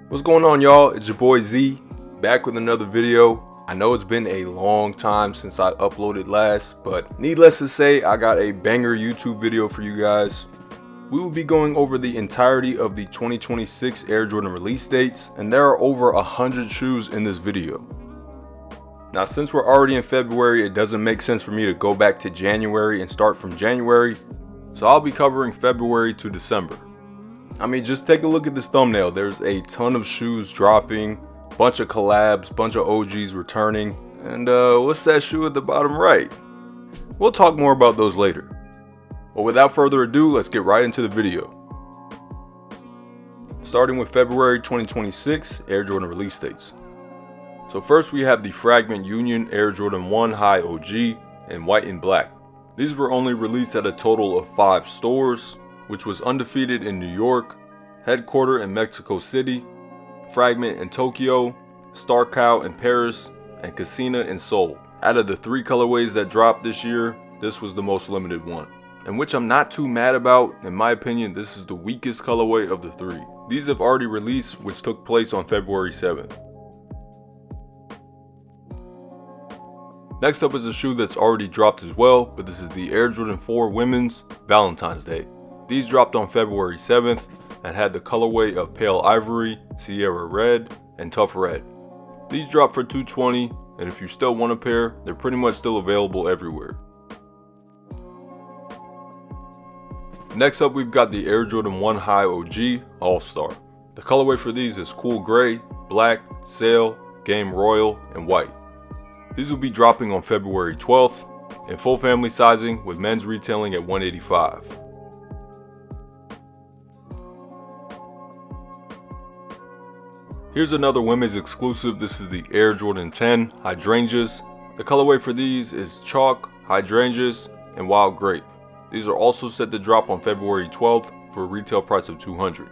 What's going on, y'all? It's your boy Z, back with another video. I know it's been a long time since I uploaded last, but needless to say, I got a banger YouTube video for you guys. We will be going over the entirety of the 2026 Air Jordan release dates, and there are over 100 shoes in this video. Now, since we're already in February, it doesn't make sense for me to go back to January and start from January, so I'll be covering February to December. I mean, just take a look at this thumbnail. There's a ton of shoes dropping, bunch of collabs, bunch of OGs returning, and what's that shoe at the bottom right? We'll talk more about those later. But without further ado, let's get right into the video. Starting with February 2026 Air Jordan release dates. So first we have the Fragment Union Air Jordan 1 High OG in white and black. These were only released at a total of 5 stores, which was Undefeated in New York, Headquarter in Mexico City, Fragment in Tokyo, Star Cow in Paris, and Casina in Seoul. Out of the 3 colorways that dropped this year, this was the most limited one, and which I'm not too mad about. In my opinion, this is the weakest colorway of the 3. These have already released, which took place on February 7th. Next up is a shoe that's already dropped as well, but this is the Air Jordan 4 Women's Valentine's Day. These dropped on February 7th and had the colorway of Pale Ivory, Sierra Red, and Tough Red. These dropped for $220, and if you still want a pair, they're pretty much still available everywhere. Next up, we've got the Air Jordan 1 High OG All-Star. The colorway for these is Cool Gray, Black, Sail, Game Royal, and White. These will be dropping on February 12th in full family sizing, with men's retailing at $185. Here's another women's exclusive. This is the Air Jordan 10 Hydrangeas. The colorway for these is Chalk, Hydrangeas, and Wild Grape. These are also set to drop on February 12th for a retail price of $200.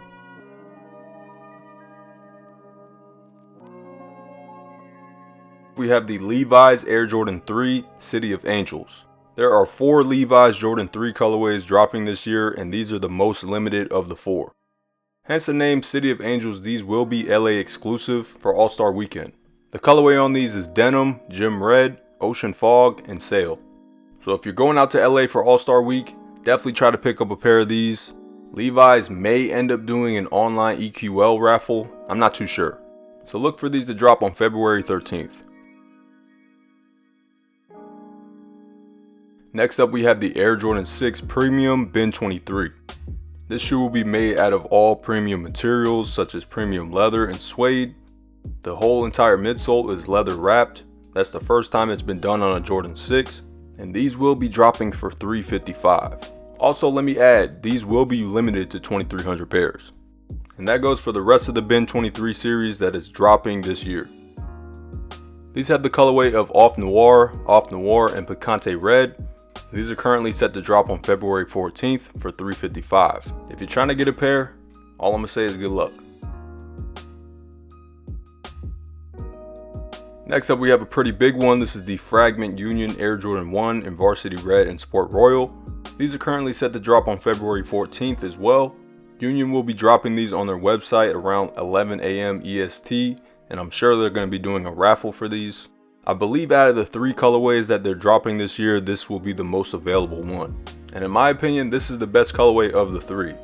We have the Levi's Air Jordan 3 City of Angels. There are 4 Levi's Jordan 3 colorways dropping this year, and these are the most limited of the 4. Hence the name City of Angels. These will be LA exclusive for All-Star Weekend. The colorway on these is Denim, Gym Red, Ocean Fog, and Sail. So if you're going out to LA for All-Star Week, definitely try to pick up a pair of these. Levi's may end up doing an online EQL raffle. I'm not too sure. So look for these to drop on February 13th. Next up, we have the Air Jordan 6 Premium Bin 23. This shoe will be made out of all premium materials such as premium leather and suede. The whole entire midsole is leather wrapped. That's the first time it's been done on a Jordan 6, and these will be dropping for $355. Also, let me add, these will be limited to 2,300 pairs. And that goes for the rest of the Bin 23 series that is dropping this year. These have the colorway of Off Noir, and Picante Red. These are currently set to drop on February 14th for $355. If you're trying to get a pair, all I'm going to say is good luck. Next up, we have a pretty big one. This is the Fragment Union Air Jordan 1 in Varsity Red and Sport Royal. These are currently set to drop on February 14th as well. Union will be dropping these on their website around 11 a.m. EST, and I'm sure they're going to be doing a raffle for these. I believe out of the 3 colorways that they're dropping this year, this will be the most available one. And in my opinion, this is the best colorway of the 3.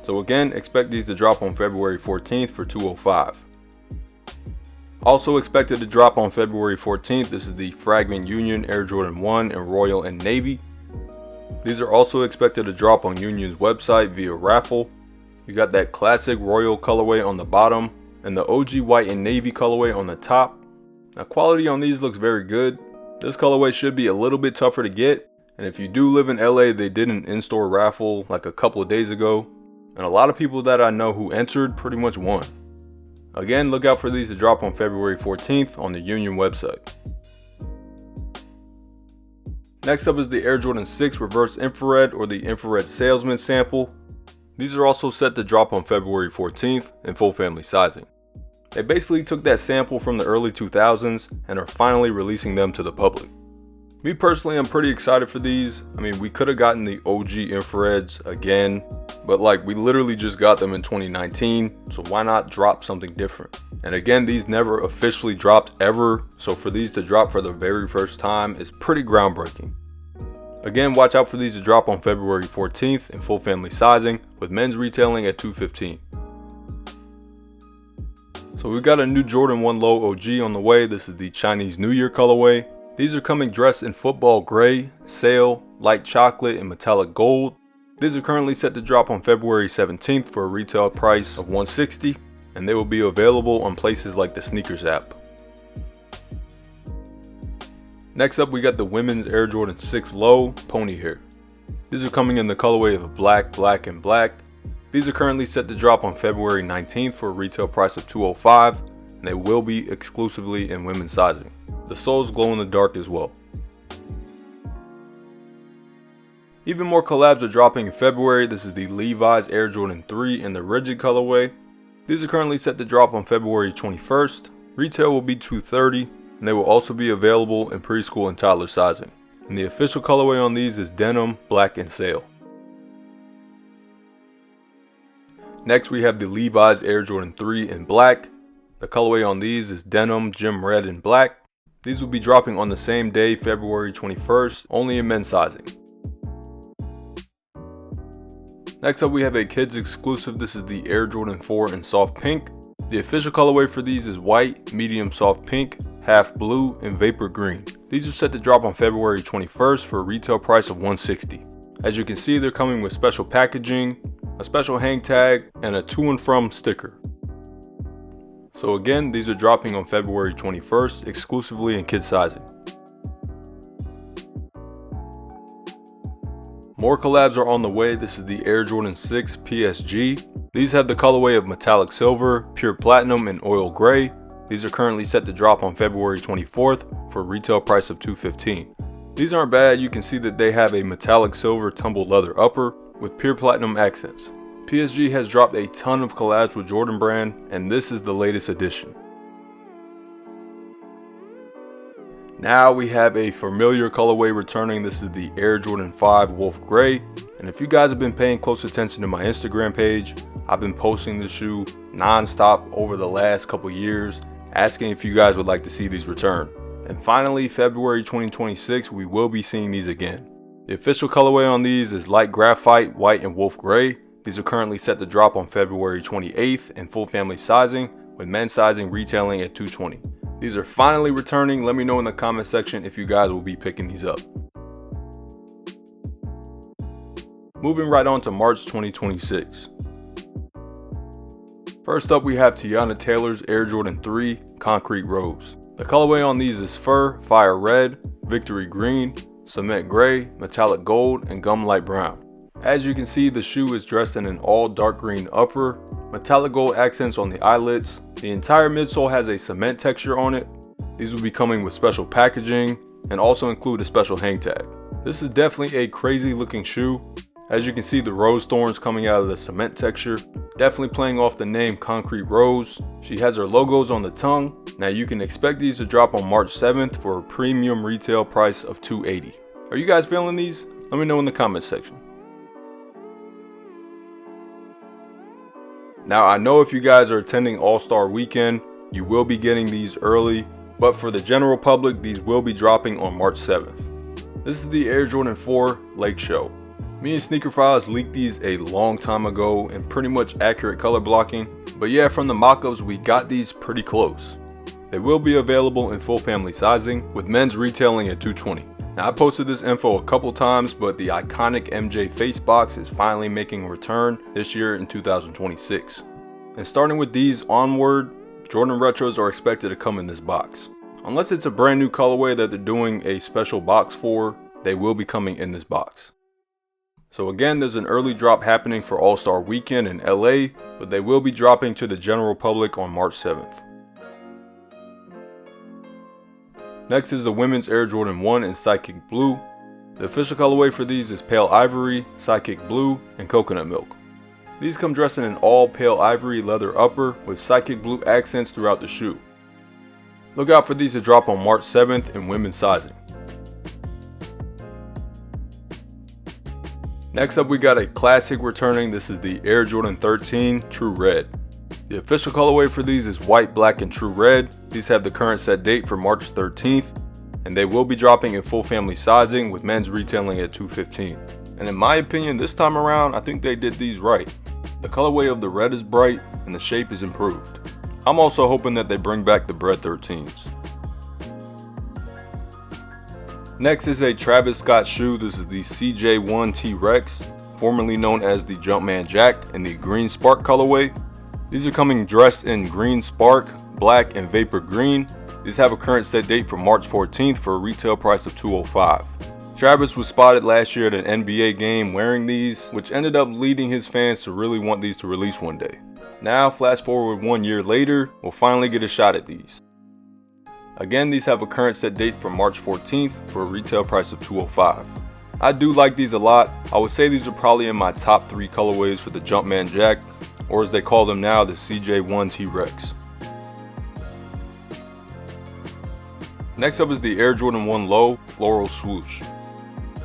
So again, expect these to drop on February 14th for $205. Also expected to drop on February 14th, this is the Fragment Union Air Jordan 1 in Royal and Navy. These are also expected to drop on Union's website via raffle. You got that classic Royal colorway on the bottom and the OG white and navy colorway on the top. Now, quality on these looks very good. This colorway should be a little bit tougher to get, and if you do live in LA, they did an in-store raffle like a couple of days ago, and a lot of people that I know who entered pretty much won. Again, look out for these to drop on February 14th on the Union website. Next up is the Air Jordan 6 Reverse Infrared, or the Infrared Salesman sample. These are also set to drop on February 14th in full family sizing. They basically took that sample from the early 2000s and are finally releasing them to the public. Me personally, I'm pretty excited for these. I mean, we could have gotten the OG infrareds again, but like we literally just got them in 2019, so why not drop something different? And again, these never officially dropped ever, so for these to drop for the very first time is pretty groundbreaking. Again, watch out for these to drop on February 14th in full family sizing, with men's retailing at $215. So we got a new Jordan 1 Low OG on the way. This is the Chinese New Year colorway. These are coming dressed in football gray, sail, light chocolate, and metallic gold. These are currently set to drop on February 17th for a retail price of $160, and they will be available on places like the Sneakers app. Next up, we got the women's Air Jordan 6 Low Pony Hair. These are coming in the colorway of black, black, and black. These are currently set to drop on February 19th for a retail price of $205, and they will be exclusively in women's sizing. The soles glow in the dark as well. Even more collabs are dropping in February. This is the Levi's Air Jordan 3 in the rigid colorway. These are currently set to drop on February 21st. Retail will be $230, and they will also be available in preschool and toddler sizing. And the official colorway on these is denim, black, and sail. Next, we have the Levi's Air Jordan 3 in black. The colorway on these is denim, gym red, and black. These will be dropping on the same day, February 21st, only in men's sizing. Next up, we have a kids exclusive. This is the Air Jordan 4 in soft pink. The official colorway for these is white, medium soft pink, half blue, and vapor green. These are set to drop on February 21st for a retail price of $160. As you can see, they're coming with special packaging, a special hang tag, and a to and from sticker. So again, these are dropping on February 21st, exclusively in kids sizing. More collabs are on the way. This is the Air Jordan 6 PSG. These have the colorway of metallic silver, pure platinum, and oil gray. These are currently set to drop on February 24th for a retail price of $215. These aren't bad. You can see that they have a metallic silver tumbled leather upper with pure platinum accents. PSG has dropped a ton of collabs with Jordan Brand, and this is the latest edition. Now we have a familiar colorway returning. This is the Air Jordan 5 Wolf Gray, and if you guys have been paying close attention to my Instagram page, I've been posting this shoe non-stop over the last couple years, asking if you guys would like to see these return. And finally, February 2026, we will be seeing these again. The official colorway on these is light graphite, white, and wolf gray. These are currently set to drop on February 28th in full family sizing, with men's sizing retailing at $220. These are finally returning. Let me know in the comment section if you guys will be picking these up. Moving right on to March 2026. First up, we have Tiana Taylor's Air Jordan 3 Concrete Rose. The colorway on these is fur, fire red, victory green, cement gray, metallic gold, and gum light brown. As you can see, the shoe is dressed in an all dark green upper, metallic gold accents on the eyelets. The entire midsole has a cement texture on it. These will be coming with special packaging and also include a special hang tag. This is definitely a crazy looking shoe. As you can see, the rose thorns coming out of the cement texture, definitely playing off the name Concrete Rose. She has her logos on the tongue. Now you can expect these to drop on March 7th for a premium retail price of $280. Are you guys feeling these? Let me know in the comment section. Now I know if you guys are attending All-Star Weekend, you will be getting these early, but for the general public, these will be dropping on March 7th. This is the Air Jordan 4 Lake Show. Me and Sneaker Files leaked these a long time ago in pretty much accurate color blocking, but yeah, from the mock-ups we got these pretty close. They will be available in full family sizing, with men's retailing at $220. Now I posted this info a couple times, but the iconic MJ face box is finally making a return this year in 2026. And starting with these onward, Jordan Retros are expected to come in this box. Unless it's a brand new colorway that they're doing a special box for, they will be coming in this box. So again, there's an early drop happening for All-Star Weekend in LA, but they will be dropping to the general public on March 7th. Next is the women's Air Jordan 1 in Psychic Blue. The official colorway for these is Pale Ivory, Psychic Blue, and Coconut Milk. These come dressed in an all pale ivory leather upper with Psychic Blue accents throughout the shoe. Look out for these to drop on March 7th in women's sizing. Next up we got a classic returning. This is the Air Jordan 13 True Red. The official colorway for these is white, black, and true red. These have the current set date for March 13th, and they will be dropping in full family sizing with men's retailing at $215. And in my opinion, this time around, I think they did these right. The colorway of the red is bright and the shape is improved. I'm also hoping that they bring back the Bred 13s. Next is a Travis Scott shoe. This is the CJ1 T-Rex, formerly known as the Jumpman Jack, in the green spark colorway. These are coming dressed in green spark, black, and vapor green. These have a current set date for March 14th for a retail price of $205. Travis was spotted last year at an NBA game wearing these, which ended up leading his fans to really want these to release one day. Now, flash forward 1 year later, we'll finally get a shot at these. Again, these have a current set date for March 14th for a retail price of $205. I do like these a lot. I would say these are probably in my top 3 colorways for the Jumpman Jack, or as they call them now, the CJ1 T-Rex. Next up is the Air Jordan 1 Low Floral Swoosh.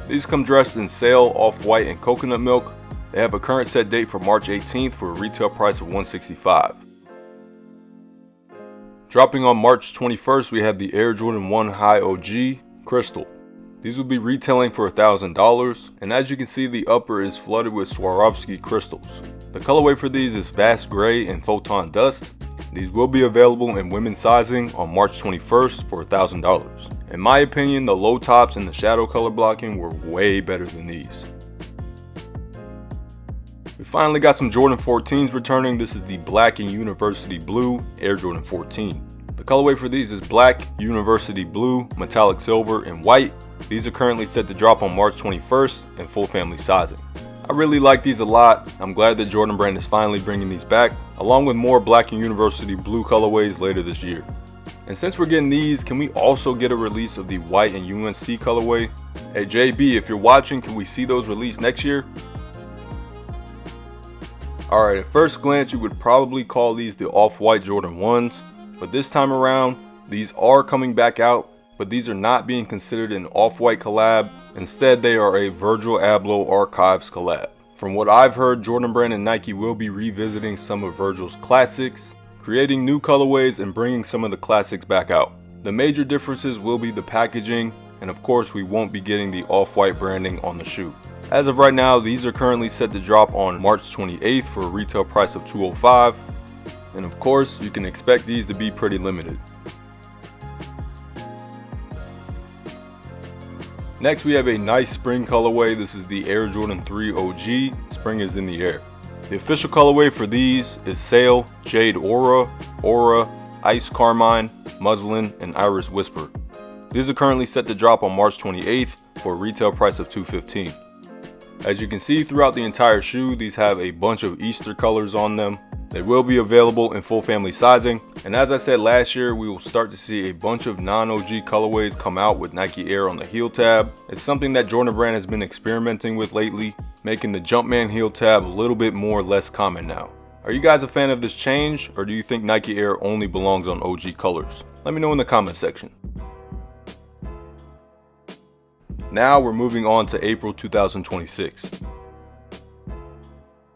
These come dressed in sail, off-white, and coconut milk. They have a current set date for March 18th for a retail price of $165. Dropping on March 21st, we have the Air Jordan 1 High OG Crystal. These will be retailing for $1,000, and as you can see, the upper is flooded with Swarovski crystals. The colorway for these is Fast Gray and Photon Dust. These will be available in women's sizing on March 21st for $1,000. In my opinion, the low tops and the shadow color blocking were way better than these. We finally got some Jordan 14s returning. This is the black and university blue Air Jordan 14. The colorway for these is black, university blue, metallic silver, and white. These are currently set to drop on March 21st in full family sizing. I really like these a lot. I'm glad that Jordan Brand is finally bringing these back, along with more black and university blue colorways later this year. And since we're getting these, can we also get a release of the white and UNC colorway? Hey JB, if you're watching, can we see those released next year? Alright, at first glance you would probably call these the off-white Jordan 1s, but this time around, these are coming back out, but these are not being considered an off-white collab. Instead, they are a Virgil Abloh Archives collab. From what I've heard, Jordan Brand and Nike will be revisiting some of Virgil's classics, creating new colorways and bringing some of the classics back out. The major differences will be the packaging, and of course we won't be getting the off-white branding on the shoe. As of right now, these are currently set to drop on March 28th for a retail price of $205, and of course you can expect these to be pretty limited. Next we have a nice spring colorway. This is the Air Jordan 3 OG, spring is in the air. The official colorway for these is Sail, Jade Aura, Aura, Ice Carmine, Muslin, and Iris Whisper. These are currently set to drop on March 28th for a retail price of $215. As you can see throughout the entire shoe, these have a bunch of Easter colors on them. They will be available in full family sizing, and as I said last year, we will start to see a bunch of non-OG colorways come out with Nike Air on the heel tab. It's something that Jordan Brand has been experimenting with lately, making the Jumpman heel tab a little bit more less common now. Are you guys a fan of this change, or do you think Nike Air only belongs on OG colors? Let me know in the comment section. Now we're moving on to April 2026.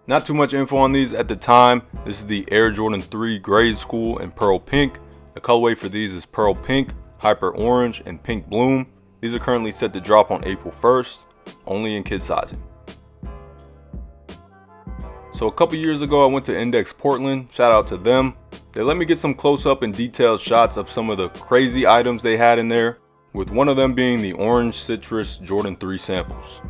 Not too much info on these at the time. This is the Air Jordan 3 Grade School in Pearl Pink. The colorway for these is Pearl Pink, Hyper Orange, and Pink Bloom. These are currently set to drop on April 1st, only in kid sizing. So a couple years ago I went to Index Portland, shout out to them. They let me get some close up and detailed shots of some of the crazy items they had in there, with one of them being the Orange Citrus Jordan 3 samples.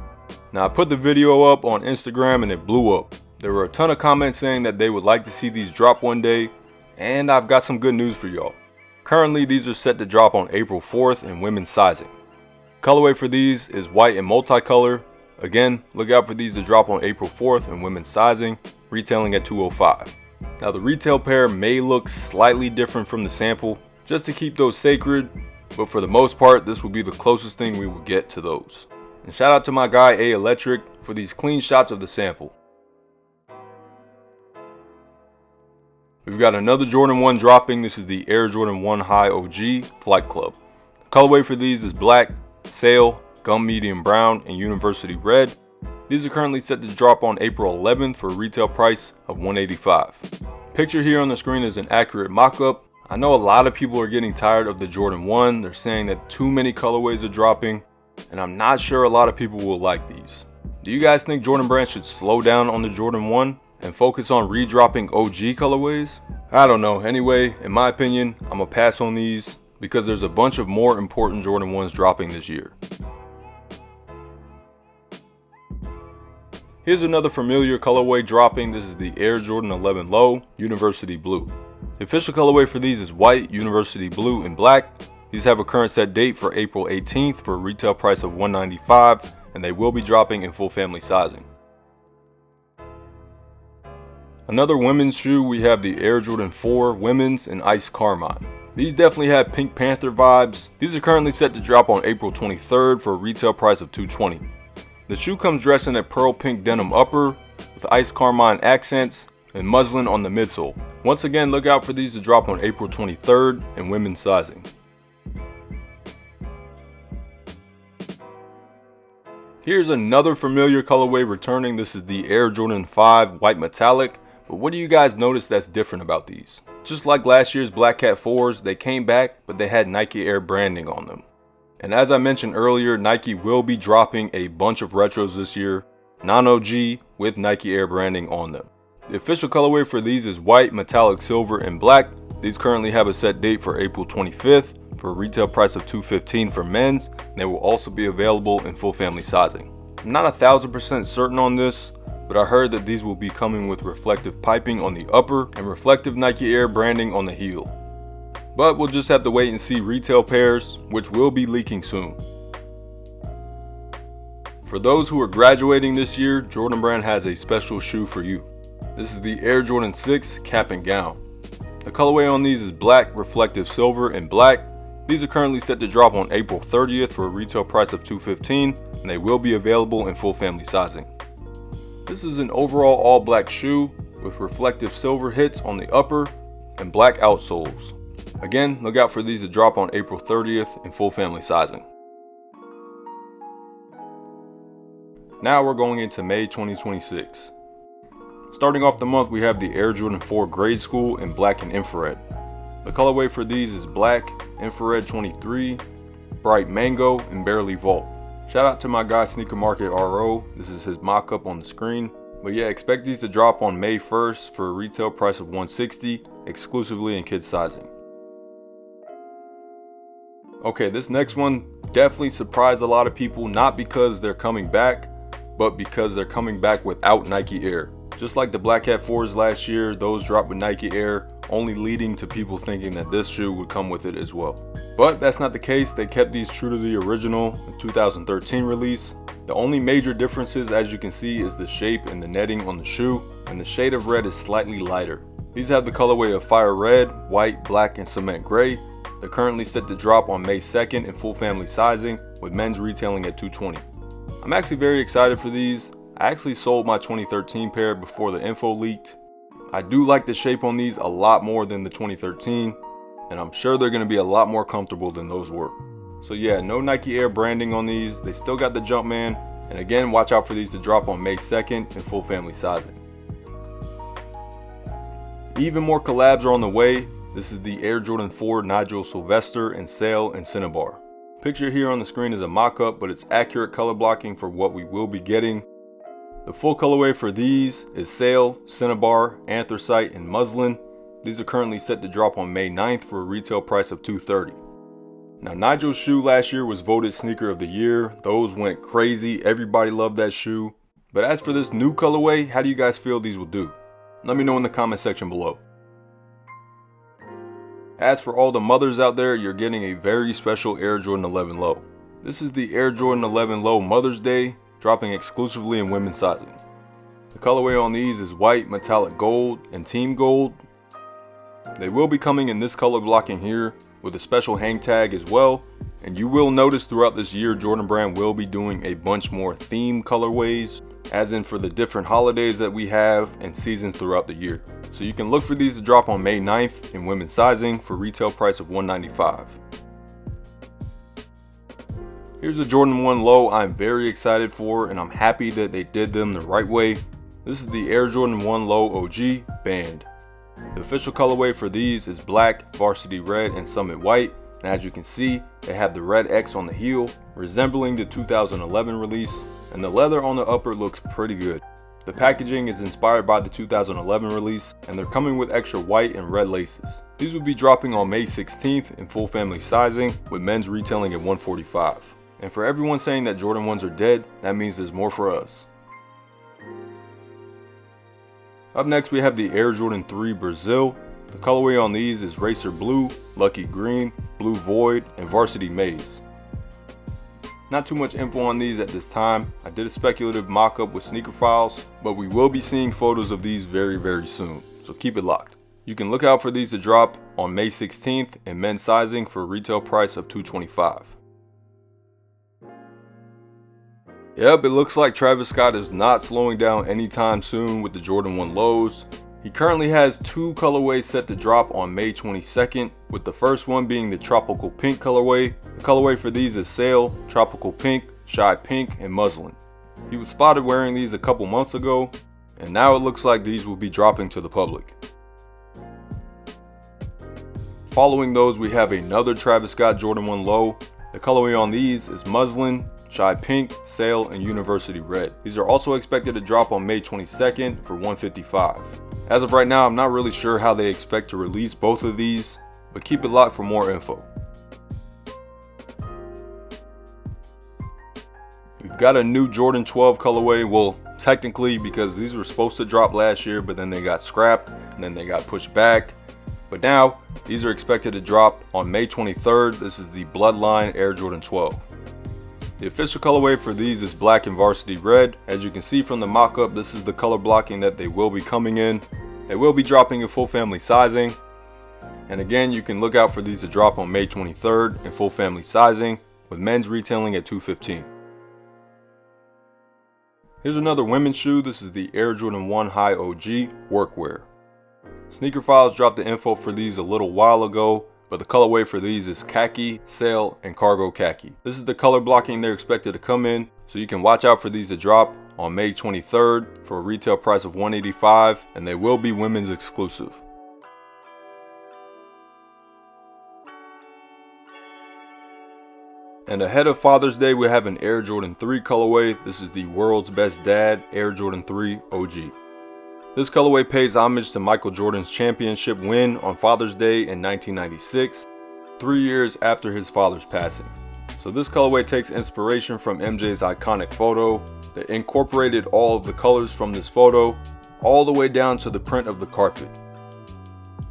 Now I put the video up on Instagram and it blew up. There were a ton of comments saying that they would like to see these drop one day, and I've got some good news for y'all. Currently these are set to drop on April 4th in women's sizing. Colorway for these is white and multicolor. Again, look out for these to drop on April 4th in women's sizing, retailing at $205. Now the retail pair may look slightly different from the sample, just to keep those sacred, but for the most part this will be the closest thing we will get to those. And shout out to my guy A Electric for these clean shots of the sample. We've got another Jordan 1 dropping. This is the Air Jordan 1 High OG Flight Club. The colorway for these is black, sail, gum medium brown, and university red. These are currently set to drop on April 11th for a retail price of $185. Pictured here on the screen is an accurate mock-up. I know a lot of people are getting tired of the Jordan 1. They're saying that too many colorways are dropping, and I'm not sure a lot of people will like these. Do you guys think Jordan Brand should slow down on the Jordan 1 and focus on redropping OG colorways? I don't know. Anyway, in my opinion, I'm gonna pass on these because there's a bunch of more important Jordan 1s dropping this year. Here's another familiar colorway dropping. This is the Air Jordan 11 Low University Blue. The official colorway for these is white, University Blue, and black. These have a current set date for April 18th for a retail price of $195, and they will be dropping in full family sizing. Another women's shoe, we have the Air Jordan 4 Women's in Ice Carmine. These definitely have Pink Panther vibes. These are currently set to drop on April 23rd for a retail price of $220. The shoe comes dressed in a pearl pink denim upper with ice carmine accents and muslin on the midsole. Once again, look out for these to drop on April 23rd in women's sizing. Here's another familiar colorway returning. This is the Air Jordan 5 White Metallic. But what do you guys notice that's different about these? Just like last year's Black Cat 4s, they came back, but they had Nike Air branding on them. And as I mentioned earlier, Nike will be dropping a bunch of retros this year, non-OG with Nike Air branding on them. The official colorway for these is white, metallic silver, and black. These currently have a set date for April 25th for a retail price of $215 for men's, and they will also be available in full family sizing. I'm not 1000% certain on this, but I heard that these will be coming with reflective piping on the upper and reflective Nike Air branding on the heel. But we'll just have to wait and see retail pairs, which will be leaking soon. For those who are graduating this year, Jordan Brand has a special shoe for you. This is the Air Jordan 6 Cap and Gown. The colorway on these is black, reflective silver, and black. These are currently set to drop on April 30th for a retail price of $215, and they will be available in full family sizing. This is an overall all black shoe with reflective silver hits on the upper and black outsoles. Again, look out for these to drop on April 30th in full family sizing. Now we're going into May 2026. Starting off the month, we have the Air Jordan 4 Grade School in black and infrared. The colorway for these is black, infrared 23, bright mango, and barely vault. Shout out to my guy Sneaker Market RO. This is his mock-up on the screen. But yeah, expect these to drop on May 1st for a retail price of $160, exclusively in kids sizing. Okay, this next one definitely surprised a lot of people, not because they're coming back, but because they're coming back without Nike Air. Just like the Black Cat 4s last year, those dropped with Nike Air, only leading to people thinking that this shoe would come with it as well. But that's not the case. They kept these true to the original 2013 release. The only major differences, as you can see, is the shape and the netting on the shoe, and the shade of red is slightly lighter. These have the colorway of fire red, white, black, and cement gray. They're currently set to drop on May 2nd in full family sizing, with men's retailing at $220. I'm actually very excited for these. I actually sold my 2013 pair before the info leaked. I do like the shape on these a lot more than the 2013, and I'm sure they're going to be a lot more comfortable than those were. So yeah, no Nike Air branding on these. They still got the Jumpman, and again, watch out for these to drop on May 2nd in full family sizing. Even more collabs are on the way. This is the Air Jordan 4 Nigel Sylvester in Sail and Cinnabar. Picture here on the screen is a mock-up, but it's accurate color blocking for what we will be getting. The full colorway for these is Sail, Cinnabar, Anthracite, and Muslin. These are currently set to drop on May 9th for a retail price of $230. Now, Nigel's shoe last year was voted Sneaker of the Year. Those went crazy. Everybody loved that shoe. But as for this new colorway, how do you guys feel these will do? Let me know in the comment section below. As for all the mothers out there, you're getting a very special Air Jordan 11 Low. This is the Air Jordan 11 Low Mother's Day, dropping exclusively in women's sizing. The colorway on these is white, metallic gold, and team gold. They will be coming in this color blocking here with a special hang tag as well. And you will notice throughout this year, Jordan Brand will be doing a bunch more theme colorways, as in for the different holidays that we have and seasons throughout the year. So you can look for these to drop on May 9th in women's sizing for retail price of $195. Here's a Jordan 1 low I'm very excited for, and I'm happy that they did them the right way. This is the Air Jordan 1 Low OG Band. The official colorway for these is black, varsity red, and summit white. And as you can see, they have the red X on the heel, resembling the 2011 release, and the leather on the upper looks pretty good. The packaging is inspired by the 2011 release, and they're coming with extra white and red laces. These will be dropping on May 16th in full family sizing, with men's retailing at $145. And for everyone saying that Jordan 1s are dead, that means there's more for us. Up next we have the Air Jordan 3 Brazil. The colorway on these is Racer Blue, Lucky Green, Blue Void, and Varsity Maze. Not too much info on these at this time. I did a speculative mock-up with Sneaker Files, but we will be seeing photos of these very soon, so keep it locked. You can look out for these to drop on May 16th in men's sizing for a retail price of $225. Yep, it looks like Travis Scott is not slowing down anytime soon with the Jordan 1 lows. He currently has 2 colorways set to drop on May 22nd, with the first one being the Tropical Pink colorway. The colorway for these is Sail, Tropical Pink, Shy Pink, and Muslin. He was spotted wearing these a couple months ago, and now it looks like these will be dropping to the public. Following those, we have another Travis Scott Jordan 1 low. The colorway on these is Muslin, Shy Pink, Sail, and University Red. These are also expected to drop on May 22nd for $155. As of right now, I'm not really sure how they expect to release both of these, but keep it locked for more info. We've got a new Jordan 12 colorway, well, technically because these were supposed to drop last year, but then they got scrapped, and then they got pushed back. But now, these are expected to drop on May 23rd. This is the Bloodline Air Jordan 12. The official colorway for these is black and varsity red. As you can see from the mock-up, this is the color blocking that they will be coming in. They will be dropping in full family sizing. And again, you can look out for these to drop on May 23rd in full family sizing, with men's retailing at $215. Here's another women's shoe. This is the Air Jordan 1 High OG Workwear. Sneaker Files dropped the info for these a little while ago, but the colorway for these is khaki, sail, and cargo khaki. This is the color blocking they're expected to come in, so you can watch out for these to drop on May 23rd for a retail price of $185, and they will be women's exclusive. And ahead of Father's Day, we have an Air Jordan 3 colorway. This is the World's Best Dad Air Jordan 3 OG. This colorway pays homage to Michael Jordan's championship win on Father's Day in 1996, 3 years after his father's passing. So this colorway takes inspiration from MJ's iconic photo. They incorporated all of the colors from this photo, all the way down to the print of the carpet.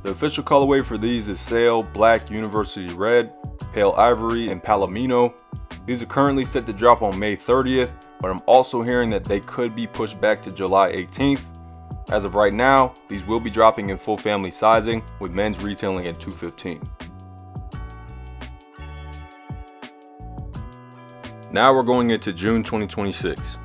The official colorway for these is Sail, Black, University Red, Pale Ivory, and Palomino. These are currently set to drop on May 30th, but I'm also hearing that they could be pushed back to July 18th. As of right now, these will be dropping in full family sizing, with men's retailing at $215. Now we're going into June 2026.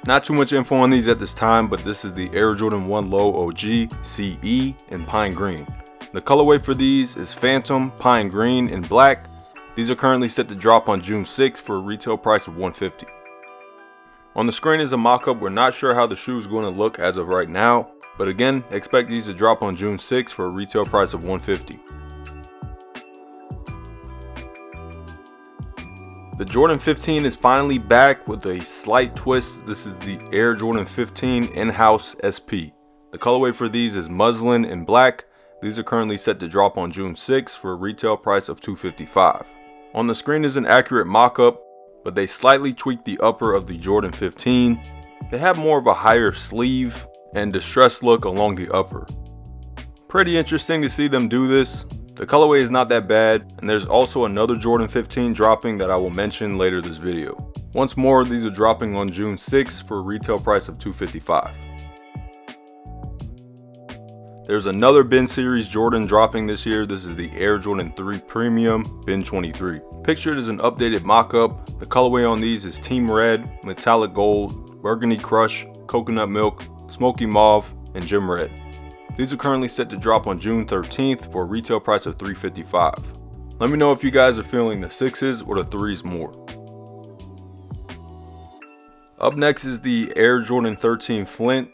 Not too much info on these at this time, but this is the Air Jordan 1 Low OG CE in Pine Green. The colorway for these is Phantom, Pine Green, and Black. These are currently set to drop on June 6th for a retail price of $150. On the screen is a mock-up. We're not sure how the shoe is going to look as of right now, but again, expect these to drop on June 6th for a retail price of $150. The Jordan 15 is finally back with a slight twist. This is the Air Jordan 15 In-House SP. The colorway for these is Muslin and Black. These are currently set to drop on June 6th for a retail price of $255. On the screen is an accurate mock-up, but they slightly tweaked the upper of the Jordan 15. They have more of a higher sleeve and distressed look along the upper. Pretty interesting to see them do this. The colorway is not that bad, and there's also another Jordan 15 dropping that I will mention later this video. Once more, these are dropping on June 6th for a retail price of $255. There's another Ben Series Jordan dropping this year. This is the Air Jordan 3 Premium Ben 23. Pictured is an updated mock-up. The colorway on these is Team Red, Metallic Gold, Burgundy Crush, Coconut Milk, Smoky Mauve, and Gem Red. These are currently set to drop on June 13th for a retail price of $355. Let me know if you guys are feeling the 6s or the 3s more. Up next is the Air Jordan 13 Flint.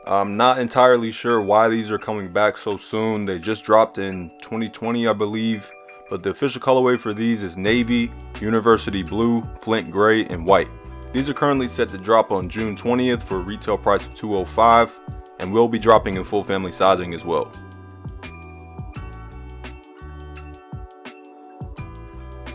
I'm not entirely sure why these are coming back so soon. They just dropped in 2020, I believe, but the official colorway for these is navy, university blue, flint gray, and white. These are currently set to drop on June 20th for a retail price of $205, and will be dropping in full family sizing as well.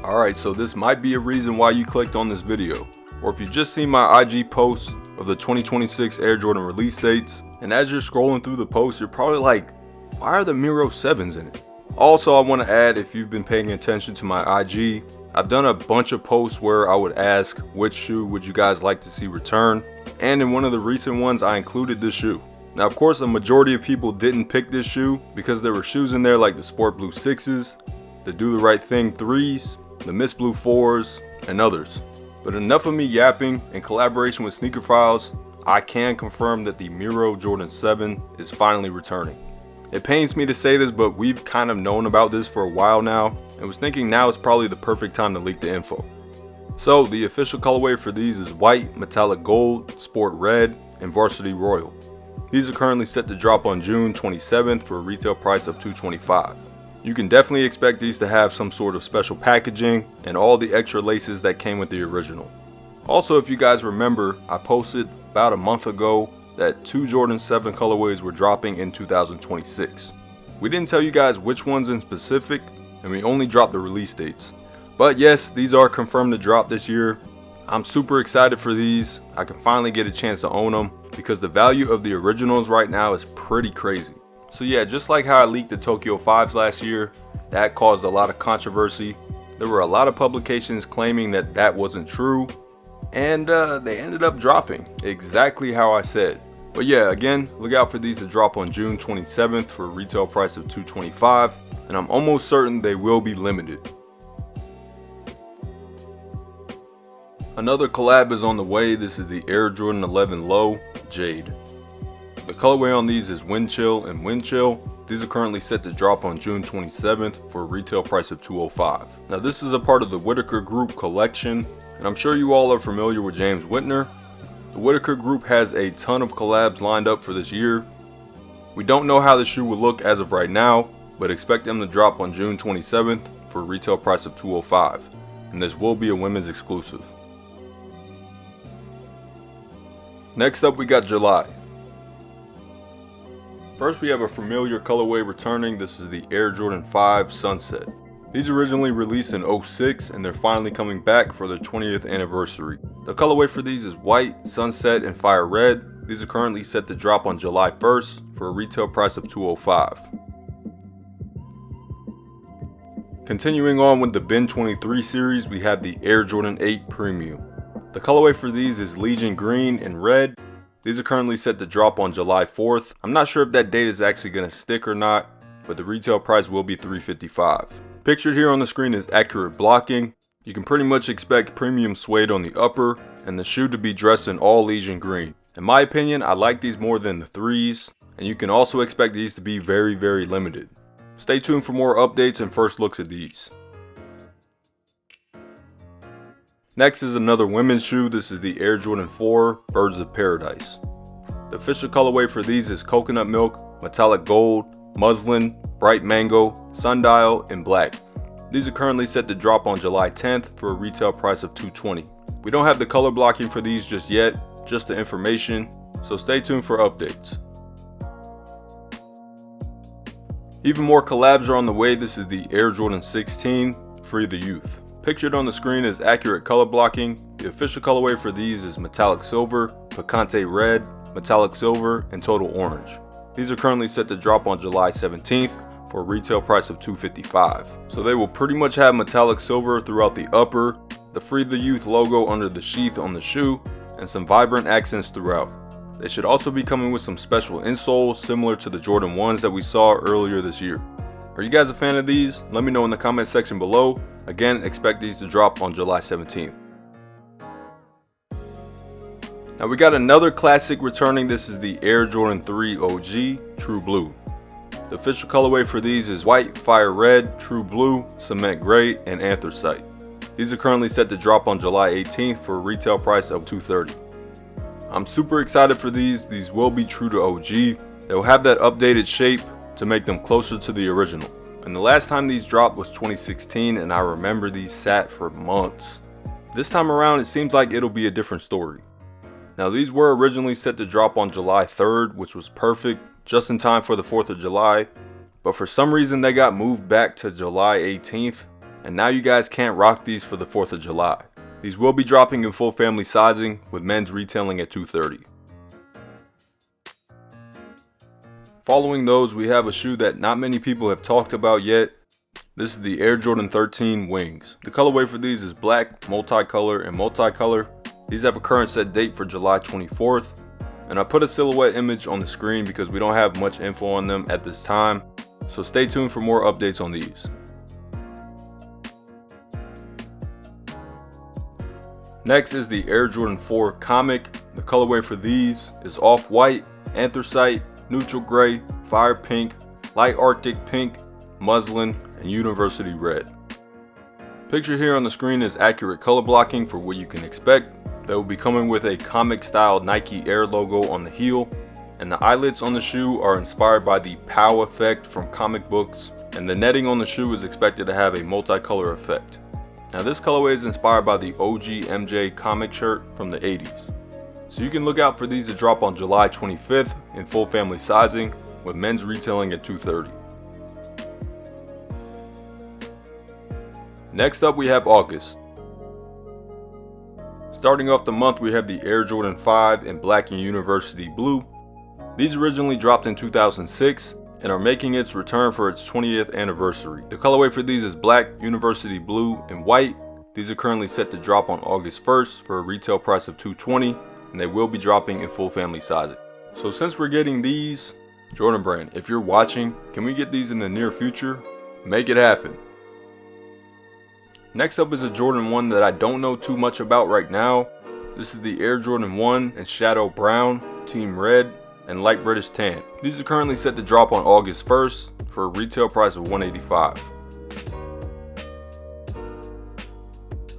Alright, so this might be a reason why you clicked on this video, or if you just seen my IG post of the 2026 Air Jordan release dates, and as you're scrolling through the post, you're probably like, why are the MIRO 7s in it? Also, I want to add, if you've been paying attention to my IG, I've done a bunch of posts where I would ask which shoe would you guys like to see return, and in one of the recent ones I included this shoe. Now of course a majority of people didn't pick this shoe because there were shoes in there like the Sport Blue 6s, the Do the Right Thing 3s, the Miss Blue 4s, and others. But enough of me yapping. In collaboration with Sneaker Files, I can confirm that the MIRO Jordan 7 is finally returning. It pains me to say this, but we've kind of known about this for a while now, and was thinking now is probably the perfect time to leak the info. So the official colorway for these is white, metallic gold, sport red, and varsity royal. These are currently set to drop on June 27th for a retail price of $225. You can definitely expect these to have some sort of special packaging and all the extra laces that came with the original. Also, if you guys remember, I posted about a month ago that 2 Jordan 7 colorways were dropping in 2026. We didn't tell you guys which ones in specific, and we only dropped the release dates. But yes, these are confirmed to drop this year. I'm super excited for these. I can finally get a chance to own them because the value of the originals right now is pretty crazy. So yeah, just like how I leaked the Tokyo 5s last year, that caused a lot of controversy. There were a lot of publications claiming that that wasn't true, and they ended up dropping exactly how I said. But yeah, again, look out for these to drop on June 27th for a retail price of $225, and I'm almost certain they will be limited. Another collab is on the way. This is the Air Jordan 11 Low Jade. The colorway on these is Wind Chill and Wind Chill. These are currently set to drop on June 27th for a retail price of $205. Now this is a part of the Whitaker Group collection, and I'm sure you all are familiar with James Whitner. The Whitaker Group has a ton of collabs lined up for this year. We don't know how the shoe will look as of right now, but expect them to drop on June 27th for a retail price of $205, and this will be a women's exclusive. Next up we got July. First we have a familiar colorway returning. This is the Air Jordan 5 Sunset. These originally released in 06 and they're finally coming back for their 20th anniversary. The colorway for these is white, sunset, and fire red. These are currently set to drop on July 1st for a retail price of $205. Continuing on with the Ben 23 series, we have the Air Jordan 8 Premium. The colorway for these is Legion Green and Red. These are currently set to drop on July 4th. I'm not sure if that date is actually going to stick or not, but the retail price will be $355. Pictured here on the screen is accurate blocking. You can pretty much expect premium suede on the upper and the shoe to be dressed in all Legion Green. In my opinion, I like these more than the 3s, and you can also expect these to be very, very limited. Stay tuned for more updates and first looks at these. Next is another women's shoe. This is the Air Jordan 4 Birds of Paradise. The official colorway for these is coconut milk, metallic gold, muslin, bright mango, sundial, and black. These are currently set to drop on July 10th for a retail price of $220. We don't have the color blocking for these just yet, just the information, so stay tuned for updates. Even more collabs are on the way. This is the Air Jordan 16 Free the Youth. Pictured on the screen is accurate color blocking. The official colorway for these is metallic silver, picante red, metallic silver, and total orange. These are currently set to drop on July 17th for a retail price of $255. So they will pretty much have metallic silver throughout the upper, the Free the Youth logo under the sheath on the shoe, and some vibrant accents throughout. They should also be coming with some special insoles similar to the Jordan 1s that we saw earlier this year. Are you guys a fan of these? Let me know in the comment section below. Again, expect these to drop on July 17th. Now we got another classic returning. This is the Air Jordan 3 OG True Blue. The official colorway for these is white, fire red, true blue, cement gray, and anthracite. These are currently set to drop on July 18th for a retail price of $230. I'm super excited for these. These will be true to OG. They'll have that updated shape to make them closer to the original. And the last time these dropped was 2016, and I remember these sat for months. This time around, it seems like it'll be a different story. Now, these were originally set to drop on July 3rd, which was perfect, just in time for the 4th of July. But for some reason, they got moved back to July 18th, and now you guys can't rock these for the 4th of July. These will be dropping in full family sizing, with men's retailing at $230. Following those, we have a shoe that not many people have talked about yet. This is the Air Jordan 13 Wings. The colorway for these is black, multicolor, and multicolor. These have a current set date for July 24th. And I put a silhouette image on the screen because we don't have much info on them at this time. So stay tuned for more updates on these. Next is the Air Jordan 4 Comic. The colorway for these is off-white, anthracite, neutral gray, fire pink, light arctic pink, muslin, and university red. Picture here on the screen is accurate color blocking for what you can expect. They will be coming with a comic style Nike Air logo on the heel, and the eyelets on the shoe are inspired by the POW effect from comic books, and the netting on the shoe is expected to have a multicolor effect. Now, this colorway is inspired by the OG MJ comic shirt from the 80s. So you can look out for these to drop on July 25th in full family sizing, with men's retailing at $230. Next up, we have August. Starting off the month, we have the Air Jordan 5 in black and university blue. These originally dropped in 2006 and are making its return for its 20th anniversary. The colorway for these is black, university blue, and white. These are currently set to drop on August 1st for a retail price of $220, and they will be dropping in full family sizing. So since we're getting these, Jordan Brand, if you're watching, can we get these in the near future? Make it happen. Next up is a Jordan 1 that I don't know too much about right now. This is the Air Jordan 1 in Shadow Brown, Team Red, and Light British Tan. These are currently set to drop on August 1st for a retail price of $185.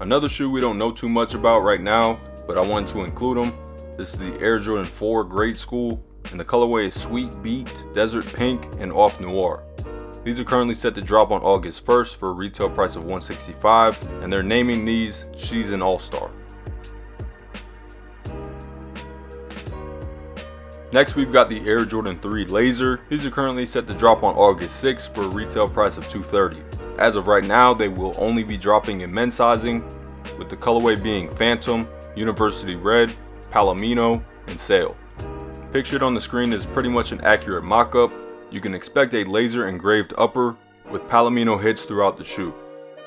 Another shoe we don't know too much about right now, but I wanted to include them. This is the Air Jordan 4 Grade School, and the colorway is Sweet Beat, Desert Pink, and Off Noir. These are currently set to drop on August 1st for a retail price of $165, and they're naming these She's an All-Star. Next, we've got the Air Jordan 3 Laser. These are currently set to drop on August 6th for a retail price of $230. As of right now, they will only be dropping in men's sizing, with the colorway being Phantom, University Red, Palomino, and Sail. Pictured on the screen is pretty much an accurate mock-up. You can expect a laser engraved upper with Palomino hits throughout the shoe.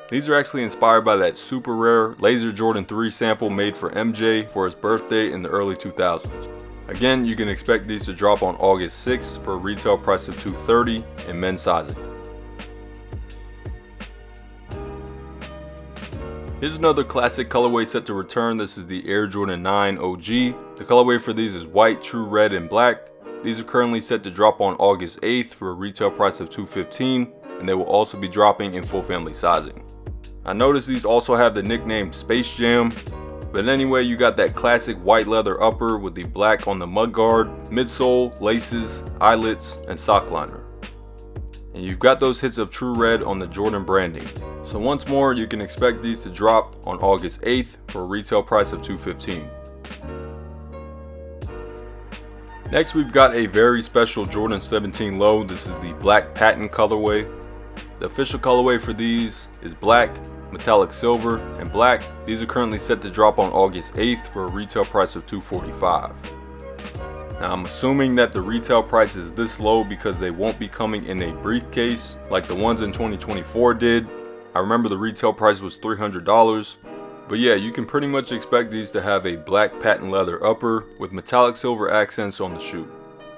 These are actually inspired by that super rare Laser Jordan 3 sample made for MJ for his birthday in the early 2000s. Again, you can expect these to drop on August 6th for a retail price of $230 in men's sizing. Here's another classic colorway set to return. This is the Air Jordan 9 OG. The colorway for these is white, true red, and black. These are currently set to drop on August 8th for a retail price of $215, and they will also be dropping in full family sizing. I noticed these also have the nickname Space Jam, but anyway, you got that classic white leather upper with the black on the mudguard, midsole, laces, eyelets, and sock liner. And you've got those hits of true red on the Jordan branding. So once more, you can expect these to drop on August 8th for a retail price of $215. Next, we've got a very special Jordan 17 Low. This is the black patent colorway. The official colorway for these is black, metallic silver, and black. These are currently set to drop on August 8th for a retail price of $245. Now, I'm assuming that the retail price is this low because they won't be coming in a briefcase like the ones in 2024 did. I remember the retail price was $300. But yeah, you can pretty much expect these to have a black patent leather upper with metallic silver accents on the shoe.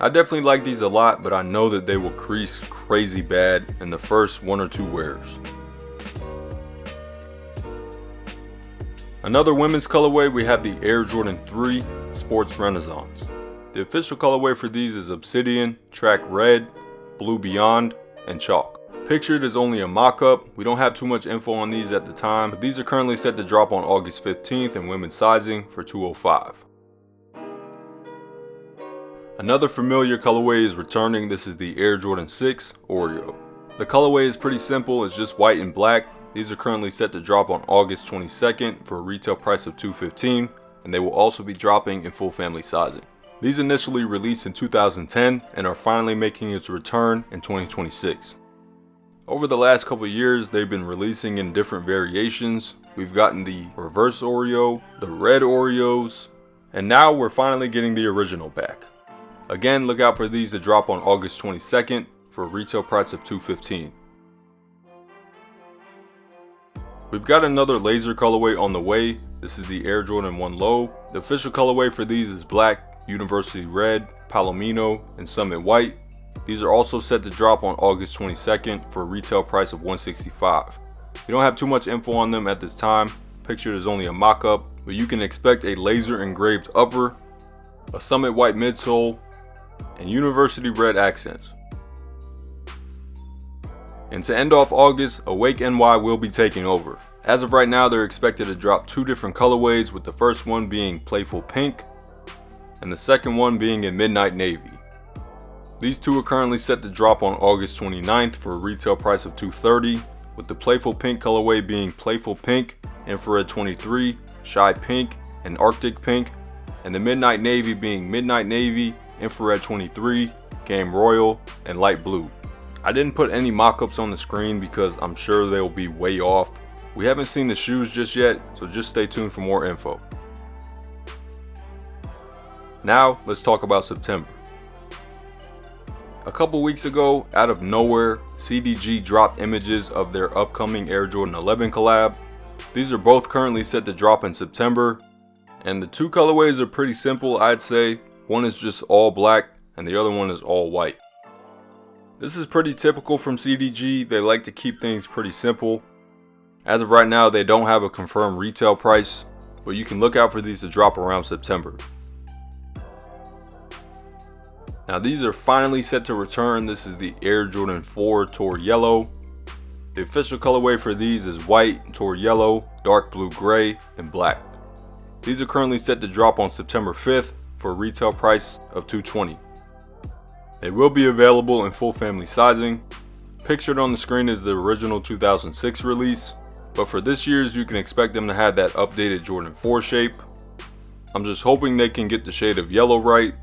I definitely like these a lot, but I know that they will crease crazy bad in the first 1 or 2 wears. Another women's colorway, we have the Air Jordan 3 Sports Renaissance. The official colorway for these is Obsidian, Track Red, Blue Beyond, and Chalk. Pictured is only a mock-up. We don't have too much info on these at the time, but these are currently set to drop on August 15th in women's sizing for $205. Another familiar colorway is returning. This is the Air Jordan 6 Oreo. The colorway is pretty simple, it's just white and black. These are currently set to drop on August 22nd for a retail price of $215, and they will also be dropping in full family sizing. These initially released in 2010 and are finally making its return in 2026. Over the last couple of years, they've been releasing in different variations. We've gotten the reverse Oreo, the red Oreos, and now we're finally getting the original back. Again, look out for these to drop on August 22nd for a retail price of $215. We've got another laser colorway on the way. This is the Air Jordan 1 Low. The official colorway for these is black, University Red, Palomino, and Summit White. These are also set to drop on August 22nd for a retail price of $165. We don't have too much info on them at this time. Pictured is only a mock-up, but you can expect a laser engraved upper, a Summit White midsole, and University Red accents. And to end off August, Awake NY will be taking over. As of right now, they're expected to drop 2 different colorways, with the first one being Playful Pink and the second one being in Midnight Navy. These 2 are currently set to drop on August 29th for a retail price of $230, with the Playful Pink colorway being Playful Pink, Infrared 23, Shy Pink, and Arctic Pink, and the Midnight Navy being Midnight Navy, Infrared 23, Game Royal, and Light Blue. I didn't put any mock-ups on the screen because I'm sure they'll be way off. We haven't seen the shoes just yet, so just stay tuned for more info. Now, let's talk about September. A couple weeks ago, out of nowhere, CDG dropped images of their upcoming Air Jordan 11 collab. These are both currently set to drop in September, and the 2 colorways are pretty simple, I'd say. One is just all black, and the other one is all white. This is pretty typical from CDG. They like to keep things pretty simple. As of right now, they don't have a confirmed retail price, but you can look out for these to drop around September. Now these are finally set to return. This is the Air Jordan 4 Tour Yellow. The official colorway for these is white, Tour Yellow, dark blue gray, and black. These are currently set to drop on September 5th for a retail price of $220. They will be available in full family sizing. Pictured on the screen is the original 2006 release, but for this year's you can expect them to have that updated Jordan 4 shape. I'm just hoping they can get the shade of yellow right,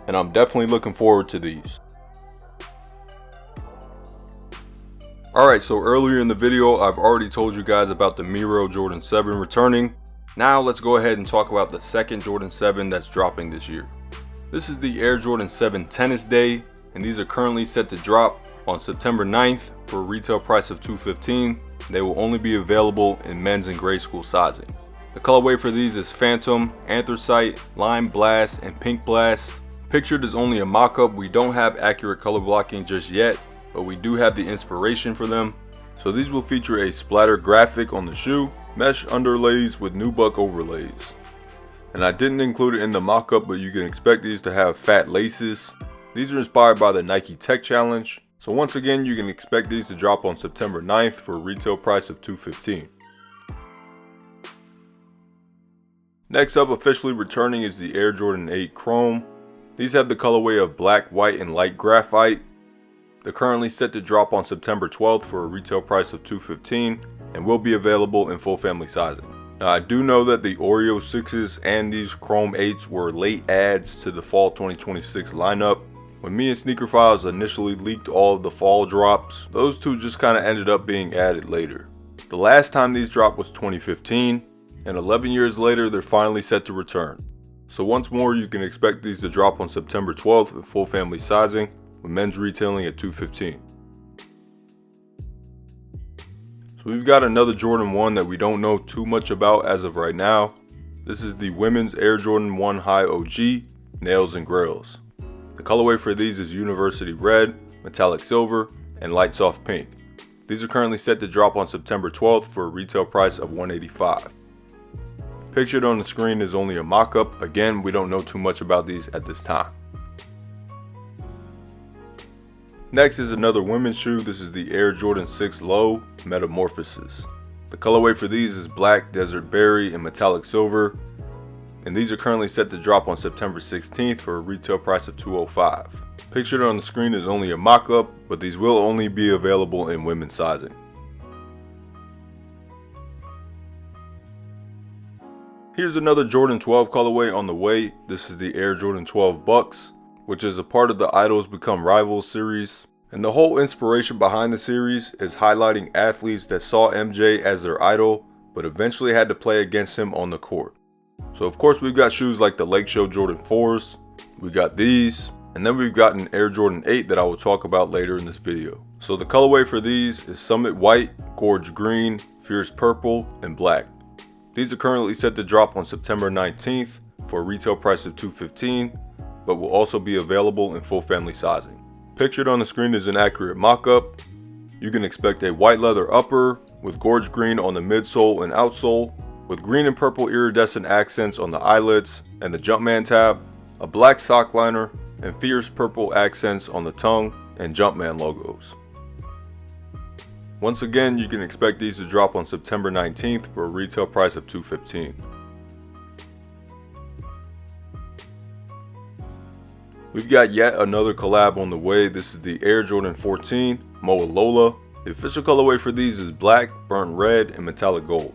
and I'm definitely looking forward to these. Alright, so earlier in the video I've already told you guys about the MIRO Jordan 7 returning. Now let's go ahead and talk about the second Jordan 7 that's dropping this year. This is the Air Jordan 7 Tennis Day, and these are currently set to drop on September 9th for a retail price of $215. They will only be available in men's and grade school sizing. The colorway for these is Phantom, Anthracite, Lime Blast, and Pink Blast. Pictured is only a mock-up. We don't have accurate color blocking just yet, but we do have the inspiration for them. So these will feature a splatter graphic on the shoe, mesh underlays with nubuck overlays. And I didn't include it in the mock-up, but you can expect these to have fat laces. These are inspired by the Nike Tech Challenge. So once again, you can expect these to drop on September 9th for a retail price of $215. Next up, officially returning is the Air Jordan 8 Chrome. These have the colorway of black, white, and light graphite. They're currently set to drop on September 12th for a retail price of $215 and will be available in full family sizing. Now I do know that the Oreo 6s and these Chrome 8s were late adds to the fall 2026 lineup. When me and SneakerHeadz initially leaked all of the fall drops, those 2 just kind of ended up being added later. The last time these dropped was 2015, and 11 years later they're finally set to return. So once more, you can expect these to drop on September 12th in full family sizing, with men's retailing at $215. So we've got another Jordan 1 that we don't know too much about as of right now. This is the women's Air Jordan 1 High OG, Nails and Grails. The colorway for these is University Red, Metallic Silver, and Light Soft Pink. These are currently set to drop on September 12th for a retail price of $185. Pictured on the screen is only a mock-up. Again, we don't know too much about these at this time. Next is another women's shoe. This is the Air Jordan 6 Low Metamorphosis. The colorway for these is black, desert berry, and metallic silver. And these are currently set to drop on September 16th for a retail price of $205. Pictured on the screen is only a mock-up, but these will only be available in women's sizing. Here's another Jordan 12 colorway on the way. This is the Air Jordan 12 Bucks, which is a part of the Idols Become Rivals series. And the whole inspiration behind the series is highlighting athletes that saw MJ as their idol, but eventually had to play against him on the court. So of course we've got shoes like the Lake Show Jordan 4s, we got these, and then we've got an Air Jordan 8 that I will talk about later in this video. So the colorway for these is Summit White, Gorge Green, Fierce Purple, and Black. These are currently set to drop on September 19th for a retail price of $215, but will also be available in full family sizing. Pictured on the screen is an accurate mock-up. You can expect a white leather upper with Gorge Green on the midsole and outsole, with green and purple iridescent accents on the eyelets and the Jumpman tab, a black sock liner, and fierce purple accents on the tongue and Jumpman logos. Once again, you can expect these to drop on September 19th for a retail price of $215. We've got yet another collab on the way. This is the Air Jordan 14 Moa Lola. The official colorway for these is black, burnt red, and metallic gold.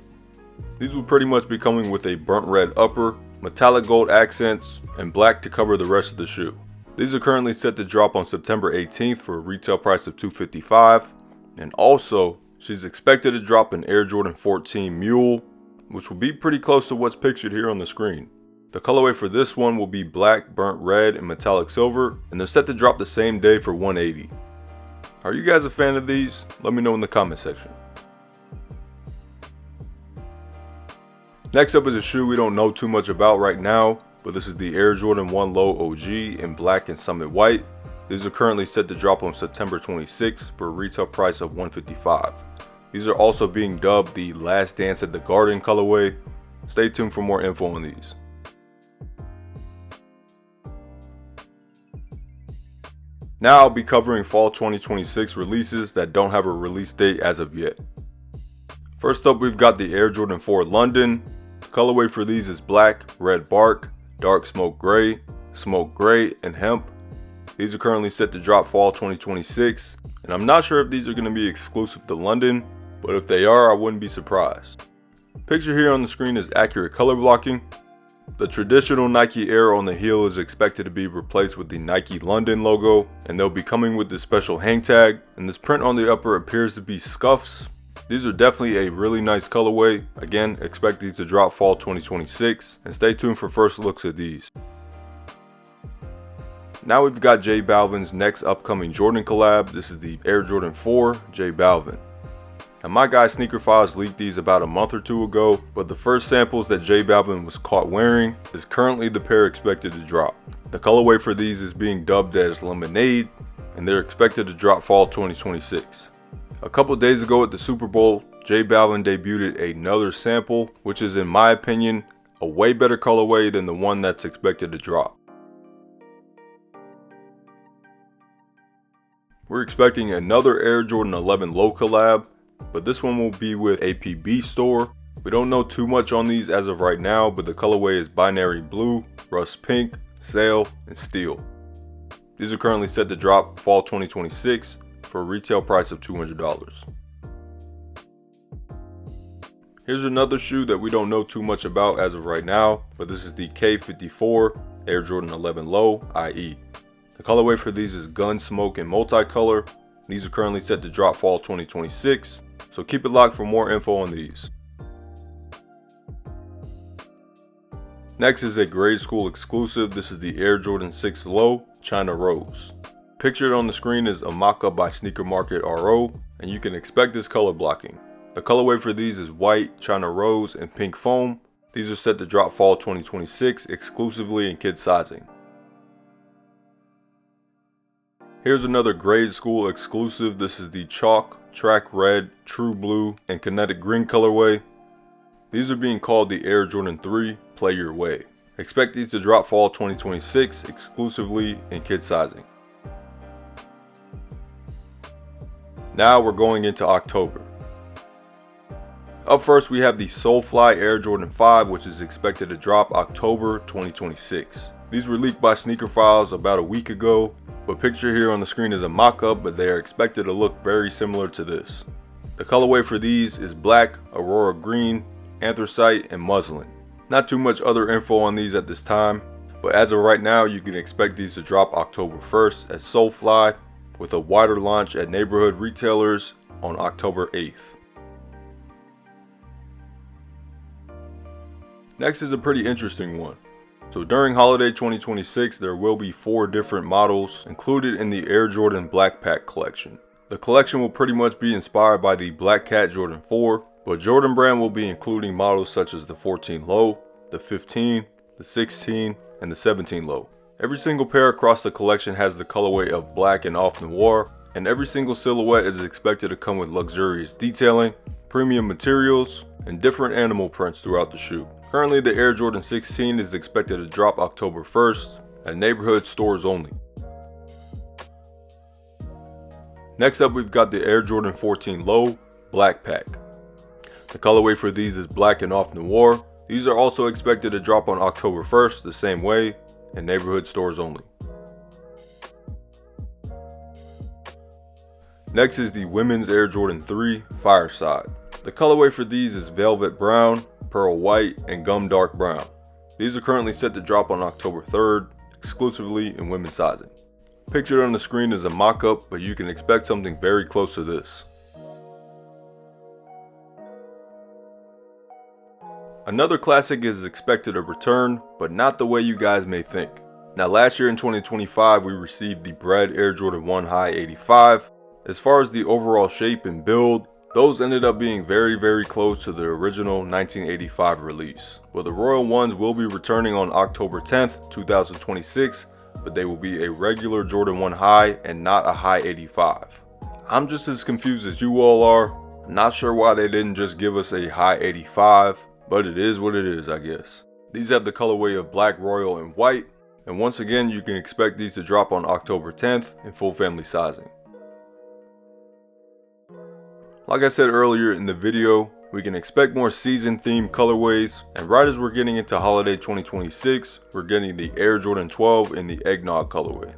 These will pretty much be coming with a burnt red upper, metallic gold accents, and black to cover the rest of the shoe. These are currently set to drop on September 18th for a retail price of $255. And also, she's expected to drop an Air Jordan 14 Mule, which will be pretty close to what's pictured here on the screen. The colorway for this one will be black, burnt red, and metallic silver, and they're set to drop the same day for $180. Are you guys a fan of these? Let me know in the comment section. Next up is a shoe we don't know too much about right now, but this is the Air Jordan 1 Low OG in black and Summit White. These are currently set to drop on September 26th for a retail price of $155. These are also being dubbed the Last Dance at the Garden colorway. Stay tuned for more info on these. Now I'll be covering fall 2026 releases that don't have a release date as of yet. First up, we've got the Air Jordan 4 London. The colorway for these is black, red bark, dark smoke gray, and hemp. These are currently set to drop fall 2026, and I'm not sure if these are going to be exclusive to London, but if they are, I wouldn't be surprised. Picture here on the screen is accurate color blocking. The traditional Nike Air on the heel is expected to be replaced with the Nike London logo, and they'll be coming with this special hang tag, and this print on the upper appears to be scuffs. These are definitely a really nice colorway. Again, expect these to drop fall 2026, and stay tuned for first looks at these. Now we've got J Balvin's next upcoming Jordan collab. This is the Air Jordan 4 J Balvin. Now my guy Sneaker Files leaked these about a month or two ago, but the first samples that J Balvin was caught wearing is currently the pair expected to drop. The colorway for these is being dubbed as Lemonade, and they're expected to drop fall 2026. A couple days ago at the Super Bowl, J Balvin debuted another sample, which is in my opinion a way better colorway than the one that's expected to drop. We're expecting another Air Jordan 11 Low collab, but this one will be with APB Store. We don't know too much on these as of right now, but the colorway is binary blue, rust pink, sail, and steel. These are currently set to drop fall 2026 for a retail price of $200. Here's another shoe that we don't know too much about as of right now, but this is the K54 Air Jordan 11 Low IE. The colorway for these is gun, smoke, and multicolor. These are currently set to drop fall 2026, so keep it locked for more info on these. Next is a grade school exclusive. This is the Air Jordan 6 Low China Rose. Pictured on the screen is a mock-up by Sneaker Market RO, and you can expect this color blocking. The colorway for these is white, China Rose, and pink foam. These are set to drop fall 2026 exclusively in kid sizing. Here's another grade school exclusive. This is the Chalk, Track Red, True Blue, and Kinetic Green colorway. These are being called the Air Jordan 3 Play Your Way. Expect these to drop fall 2026 exclusively in kid sizing. Now we're going into October. Up first we have the Soulfly Air Jordan 5, which is expected to drop October 2026. These were leaked by Sneaker Files about a week ago, but picture here on the screen is a mock-up, but they are expected to look very similar to this. The colorway for these is black, aurora green, anthracite, and muslin. Not too much other info on these at this time, but as of right now you can expect these to drop October 1st as Soulfly, with a wider launch at neighborhood retailers on October 8th. Next is a pretty interesting one. So during holiday 2026 there will be 4 different models included in the Air Jordan Black Pack collection. The collection will pretty much be inspired by the Black Cat Jordan 4, but Jordan Brand will be including models such as the 14 low, the 15, the 16, and the 17 low. Every single pair across the collection has the colorway of black and off noir, and every single silhouette is expected to come with luxurious detailing, premium materials, and different animal prints throughout the shoe. Currently the Air Jordan 16 is expected to drop October 1st at neighborhood stores only. Next up we've got the Air Jordan 14 Low Black Pack. The colorway for these is black and off noir. These are also expected to drop on October 1st the same way in neighborhood stores only. Next is the Women's Air Jordan 3 Fireside. The colorway for these is velvet brown, pearl white, and gum dark brown. These are currently set to drop on October 3rd, exclusively in women's sizing. Pictured on the screen is a mock-up, but you can expect something very close to this. Another classic is expected to return, but not the way you guys may think. Now last year in 2025 we received the Bred Air Jordan 1 High 85. As far as the overall shape and build, those ended up being very close to the original 1985 release. But the Royal ones will be returning on October 10th, 2026, but they will be a regular Jordan 1 High and not a High 85. I'm just as confused as you all are. I'm not sure why they didn't just give us a High 85, but it is what it is, I guess. These have the colorway of black, royal, and white, and once again you can expect these to drop on October 10th in full family sizing. Like I said earlier in the video, we can expect more season themed colorways, and right as we're getting into holiday 2026, we're getting the Air Jordan 12 in the eggnog colorway.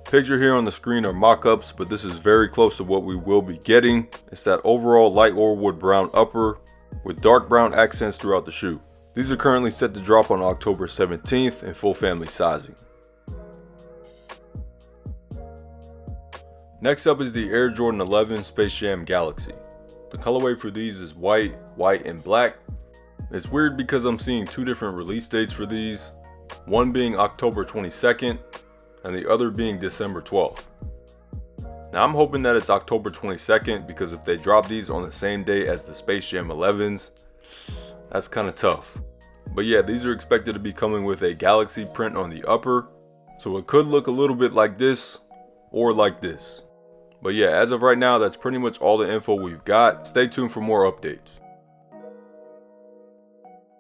Picture here on the screen are mock-ups, but this is very close to what we will be getting. It's that overall light Orwood brown upper with dark brown accents throughout the shoe. These are currently set to drop on October 17th in full family sizing. Next up is the Air Jordan 11 Space Jam Galaxy. The colorway for these is white, and black. It's weird because I'm seeing 2 different release dates for these, one being October 22nd and the other being December 12th. Now I'm hoping that it's October 22nd because if they drop these on the same day as the Space Jam 11s, that's kind of tough. But yeah, these are expected to be coming with a galaxy print on the upper, so it could look a little bit like this or like this. But yeah, as of right now, that's pretty much all the info we've got. Stay tuned for more updates.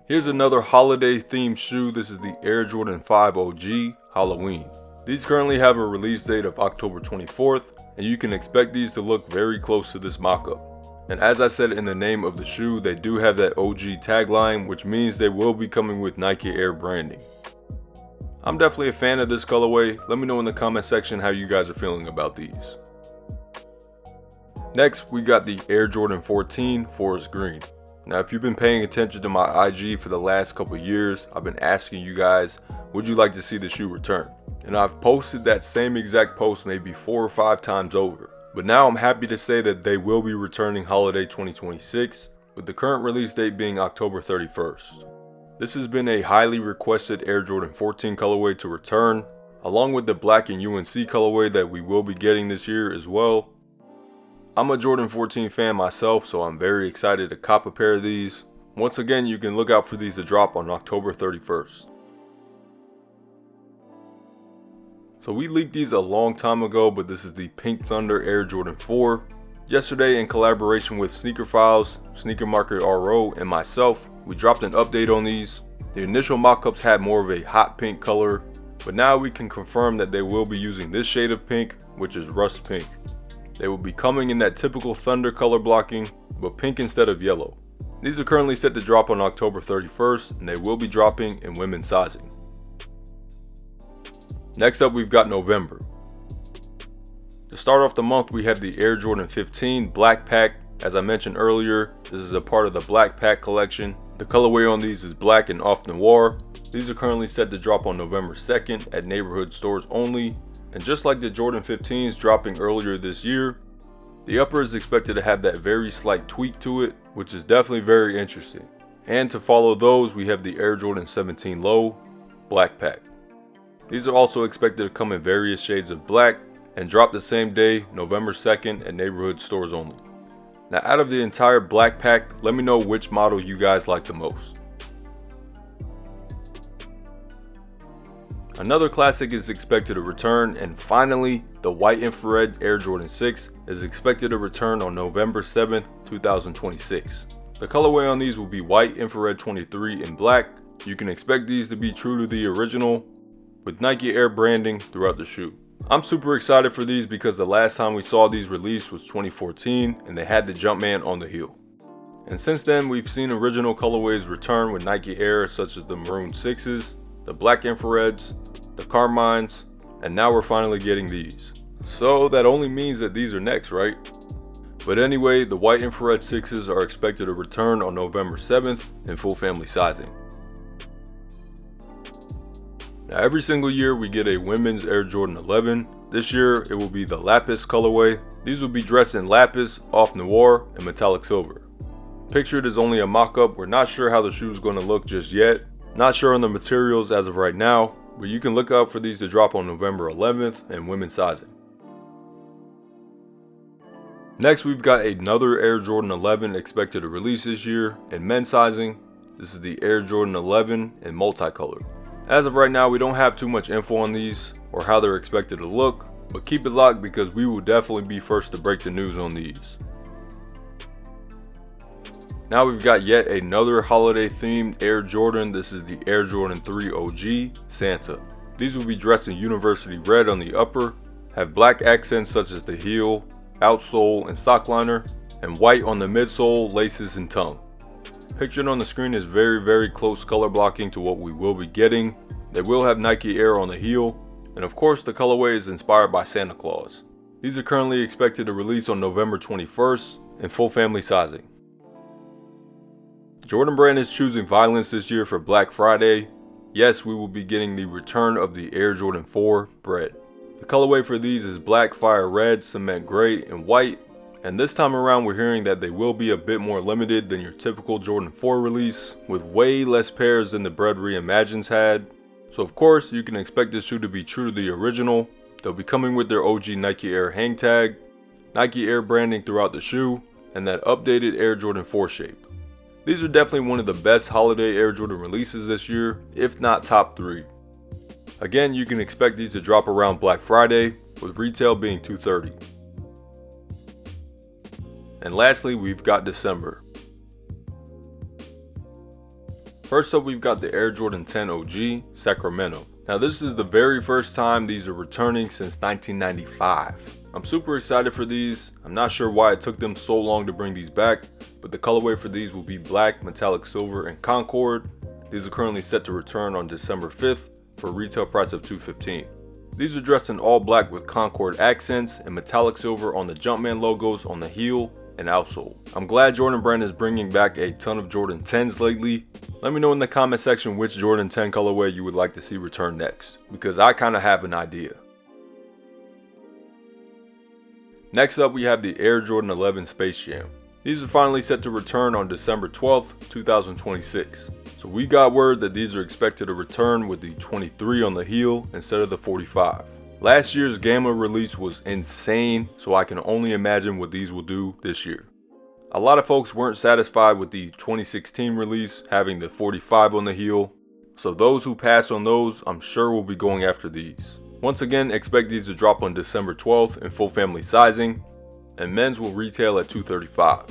Here's another holiday themed shoe. This is the Air Jordan 5 OG Halloween. These currently have a release date of October 24th, and you can expect these to look very close to this mock-up. And as I said in the name of the shoe, they do have that OG tagline, which means they will be coming with Nike Air branding. I'm definitely a fan of this colorway. Let me know in the comment section how you guys are feeling about these. Next, we got the Air Jordan 14 Forest Green. Now, if you've been paying attention to my IG for the last couple years, I've been asking you guys, would you like to see the shoe return? And I've posted that same exact post maybe 4 or 5 times over. But now I'm happy to say that they will be returning holiday 2026, with the current release date being October 31st. This has been a highly requested Air Jordan 14 colorway to return, along with the black and UNC colorway that we will be getting this year as well. I'm a Jordan 14 fan myself, so I'm very excited to cop a pair of these. Once again, you can look out for these to drop on October 31st. So we leaked these a long time ago, but this is the Pink Thunder Air Jordan 4. Yesterday, in collaboration with Sneaker Files, Sneaker Market RO, and myself, we dropped an update on these. The initial mock-ups had more of a hot pink color, but now we can confirm that they will be using this shade of pink, which is rust pink. They will be coming in that typical Thunder color blocking, but pink instead of yellow. These are currently set to drop on October 31st, and they will be dropping in women's sizing. Next up, we've got November. To start off the month, we have the Air Jordan 15 Black Pack. As I mentioned earlier, this is a part of the Black Pack collection. The colorway on these is black and off noir. These are currently set to drop on November 2nd at neighborhood stores only. And just like the Jordan 15s dropping earlier this year, the upper is expected to have that very slight tweak to it, which is definitely very interesting. And to follow those, we have the Air Jordan 17 Low Black Pack. These are also expected to come in various shades of black and drop the same day, November 2nd, at neighborhood stores only. Now, out of the entire Black Pack, let me know which model you guys like the most. Another classic is expected to return, and finally, the white infrared Air Jordan 6 is expected to return on November 7th, 2026. The colorway on these will be white infrared 23 and black. You can expect these to be true to the original, with Nike Air branding throughout the shoe. I'm super excited for these because the last time we saw these released was 2014 and they had the Jumpman on the heel. And since then, we've seen original colorways return with Nike Air, such as the Maroon 6s, the Black Infrareds, the Carmines, and now we're finally getting these. So that only means that these are next, right? But anyway, the White Infrared 6s are expected to return on November 7th in full family sizing. Now, every single year we get a women's Air Jordan 11. This year it will be the Lapis colorway. These will be dressed in lapis, off noir, and metallic silver. Pictured is only a mock-up. We're not sure how the shoe is going to look just yet. Not sure on the materials as of right now, but you can look out for these to drop on November 11th in women's sizing. Next, we've got another Air Jordan 11 expected to release this year in men's sizing. This is the Air Jordan 11 in multicolor. As of right now, we don't have too much info on these or how they're expected to look, but keep it locked because we will definitely be first to break the news on these. Now we've got yet another holiday themed Air Jordan. This is the Air Jordan 3 OG Santa. These will be dressed in university red on the upper, have black accents such as the heel, outsole, and sock liner, and white on the midsole, laces, and tongue. Pictured on the screen is very close color blocking to what we will be getting. They will have Nike Air on the heel, and of course the colorway is inspired by Santa Claus. These are currently expected to release on November 21st in full family sizing. Jordan Brand is choosing violence this year for Black Friday. Yes, we will be getting the return of the Air Jordan 4 Bred. The colorway for these is black, fire red, cement gray, and white. And this time around, we're hearing that they will be a bit more limited than your typical Jordan 4 release, with way less pairs than the Bred Reimagines had. So of course, you can expect this shoe to be true to the original. They'll be coming with their OG Nike Air hang tag, Nike Air branding throughout the shoe, and that updated Air Jordan 4 shape. These are definitely one of the best holiday Air Jordan releases this year, if not top 3. Again, you can expect these to drop around Black Friday, with retail being $230. And lastly, we've got December. First up, we've got the Air Jordan 10 OG Sacramento. Now, this is the very first time these are returning since 1995. I'm super excited for these. I'm not sure why it took them so long to bring these back, but the colorway for these will be black, metallic silver, and Concord. These are currently set to return on December 5th for a retail price of $215. These are dressed in all black with Concord accents and metallic silver on the Jumpman logos on the heel and outsole. I'm glad Jordan Brand is bringing back a ton of Jordan 10s lately. Let me know in the comment section which Jordan 10 colorway you would like to see return next, because I kind of have an idea. Next up, we have the Air Jordan 11 Space Jam. These are finally set to return on December 12th, 2026. So we got word that these are expected to return with the 23 on the heel instead of the 45. Last year's Gamma release was insane, so I can only imagine what these will do this year. A lot of folks weren't satisfied with the 2016 release having the 45 on the heel, so those who pass on those, I'm sure will be going after these. Once again, expect these to drop on December 12th in full family sizing, and men's will retail at $235.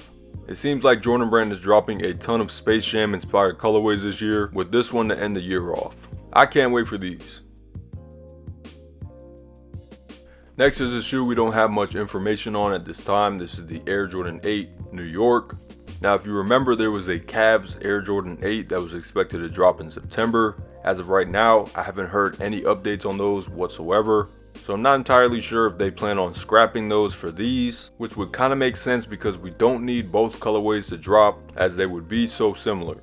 It seems like Jordan Brand is dropping a ton of Space Jam inspired colorways this year, with this one to end the year off. I can't wait for these. Next is a shoe we don't have much information on at this time. This is the Air Jordan 8 New York. Now if you remember, there was a Cavs Air Jordan 8 that was expected to drop in September. As of right now, I haven't heard any updates on those whatsoever. So I'm not entirely sure if they plan on scrapping those for these, which would kind of make sense because we don't need both colorways to drop as they would be so similar.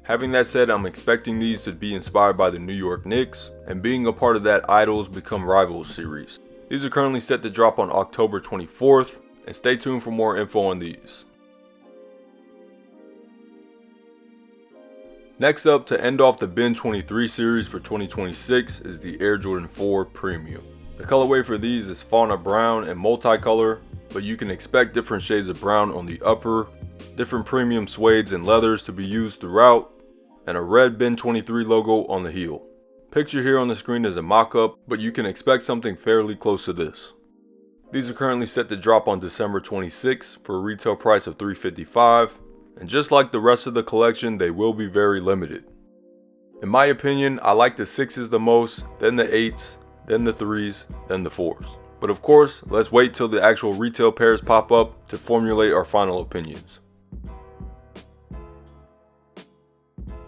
Having that said, I'm expecting these to be inspired by the New York Knicks and being a part of that Idols Become Rivals series. These are currently set to drop on October 24th, and stay tuned for more info on these. Next up, to end off the Ben 23 series for 2026 is the Air Jordan 4 Premium. The colorway for these is fauna brown and multicolor, but you can expect different shades of brown on the upper, different premium suedes and leathers to be used throughout, and a red Ben 23 logo on the heel. Picture here on the screen is a mock-up, but you can expect something fairly close to this. These are currently set to drop on December 26th for a retail price of $355, and just like the rest of the collection, they will be very limited. In my opinion, I like the 6s the most, then the 8s, then the 3s, then the 4s. But of course, let's wait till the actual retail pairs pop up to formulate our final opinions.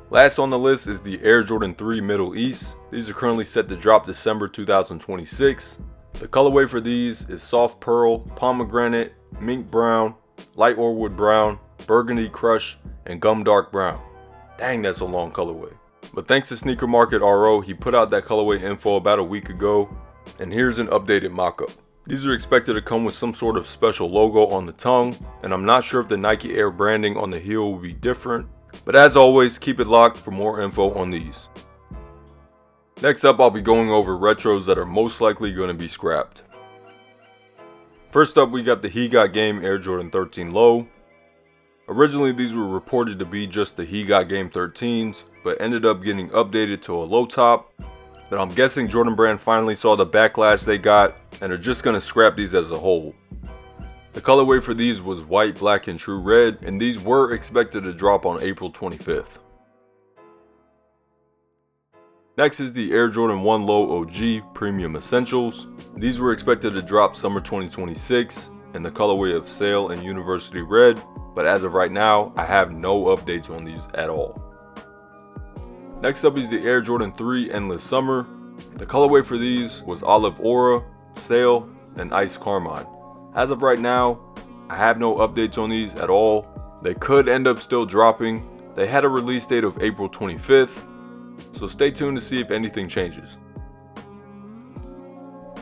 Last on the list is the Air Jordan 3 Middle East. These are currently set to drop December 2026. The colorway for these is soft pearl, pomegranate, mink brown, light orwood brown, burgundy crush, and gum dark brown. Dang, that's a long colorway. But thanks to Sneaker Market RO, he put out that colorway info about a week ago, and here's an updated mock-up. These are expected to come with some sort of special logo on the tongue, and I'm not sure if the Nike Air branding on the heel will be different. But as always, keep it locked for more info on these. Next up, I'll be going over retros that are most likely going to be scrapped. First up, we got the He Got Game Air Jordan 13 Low. Originally, these were reported to be just the He Got Game 13s, but ended up getting updated to a low top. But I'm guessing Jordan Brand finally saw the backlash they got and are just going to scrap these as a whole. The colorway for these was white, black, and true red, and these were expected to drop on April 25th. Next is the Air Jordan 1 Low OG Premium Essentials. These were expected to drop summer 2026 in the colorway of Sail and University Red, but as of right now, I have no updates on these at all. Next up is the Air Jordan 3 Endless Summer. The colorway for these was Olive Aura, Sail, and Ice Carmine. As of right now, I have no updates on these at all. They could end up still dropping. They had a release date of April 25th, so stay tuned to see if anything changes.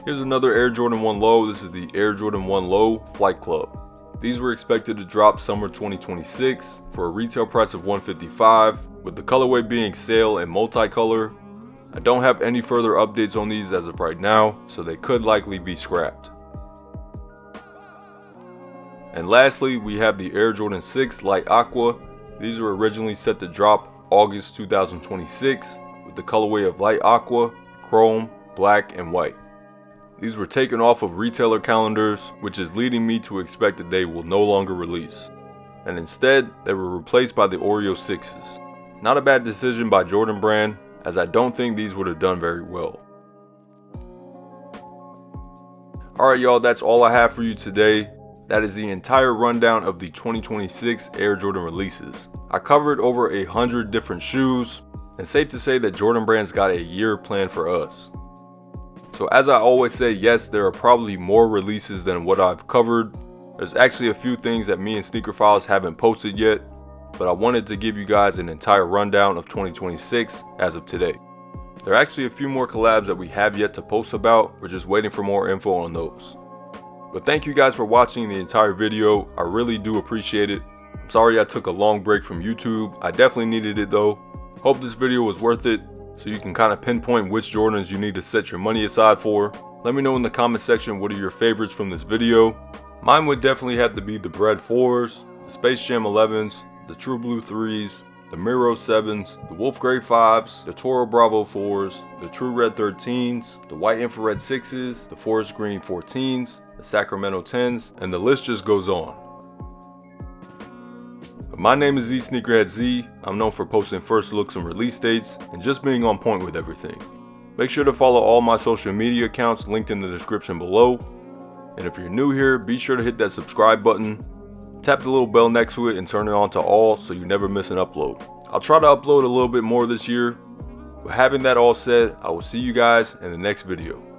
Here's another Air Jordan 1 Low. This is the Air Jordan 1 Low Flight Club. These were expected to drop summer 2026 for a retail price of $155, with the colorway being Sail and multicolor. I don't have any further updates on these as of right now, so they could likely be scrapped. And lastly, we have the Air Jordan 6 Light Aqua. These were originally set to drop August 2026 with the colorway of light aqua, chrome, black, and white. These were taken off of retailer calendars, which is leading me to expect that they will no longer release. And instead, they were replaced by the Oreo 6s. Not a bad decision by Jordan Brand, as I don't think these would have done very well. Alright y'all, that's all I have for you today. That is the entire rundown of the 2026 Air Jordan releases. I covered over 100 different shoes, and safe to say that Jordan Brand's got a year planned for us. So as I always say, yes, there are probably more releases than what I've covered. There's actually a few things that me and Sneaker Files haven't posted yet, but I wanted to give you guys an entire rundown of 2026 as of today. There are actually a few more collabs that we have yet to post about. We're just waiting for more info on those. But thank you guys for watching the entire video. I really do appreciate it. I'm sorry I took a long break from YouTube. I definitely needed it though. Hope this video was worth it, so you can kind of pinpoint which Jordans you need to set your money aside for. Let me know in the comment section what are your favorites from this video. Mine would definitely have to be the Bred 4s, the Space Jam 11s, the True Blue 3s, the MIRO 7s, the Wolf Grade 5s, the Toro Bravo 4s, the True Red 13s, the White Infrared 6s, the Forest Green 14s, the Sacramento 10s, and the list just goes on. But my name is zSneakerHeadz. I'm known for posting first looks and release dates and just being on point with everything. Make sure to follow all my social media accounts linked in the description below. And if you're new here, be sure to hit that subscribe button, tap the little bell next to it and turn it on to all so you never miss an upload. I'll try to upload a little bit more this year, but having that all said, I will see you guys in the next video.